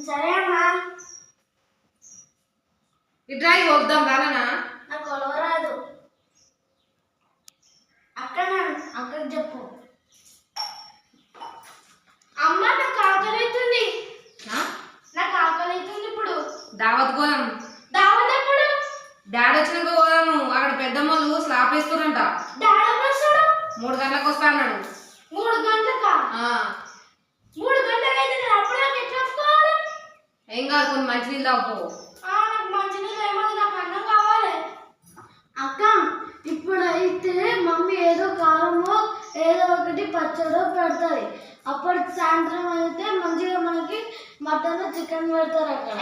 సరే అమ్మా. ఇట్రాయి వద్దాం రానా. నాకు కొలవరాదు. అక్కడ చెప్పు. అమ్మ నాకు ఆకలి అవుతుంది. నాకు ఆకలి అవుతుంది. ఇప్పుడు దావత్ పోదాం. దావత్ ఎప్పుడు? డాడీ వచ్చినాక పోదాము. అక్కడ పెద్దమ్మలు స్లాప్ వేస్తురంట. డాడీ ఎప్పుడు వస్తాడు? 3 గంటలకు వస్తా అన్నాడు. 3 గంటలకా? 3 గంటలకు అయితే నేను అప్పుడు నాకు ఎట్లా వస్తాను? ఏం కాదు, కొన్ని మంచి నీళ్ళు తాగు. నాకు మంచి నీళ్ళు ఏమది, నాకు అన్నం కావాలి. అక్క ఇప్పుడైతే మమ్మీ ఏదో కారమో ఏదో ఒకటి పచ్చడో పెడతాయి. అప్పటికి సాయంత్రం అయితే మంచిగా మనకి మటన్ చికెన్ పెడతారు అక్కడ.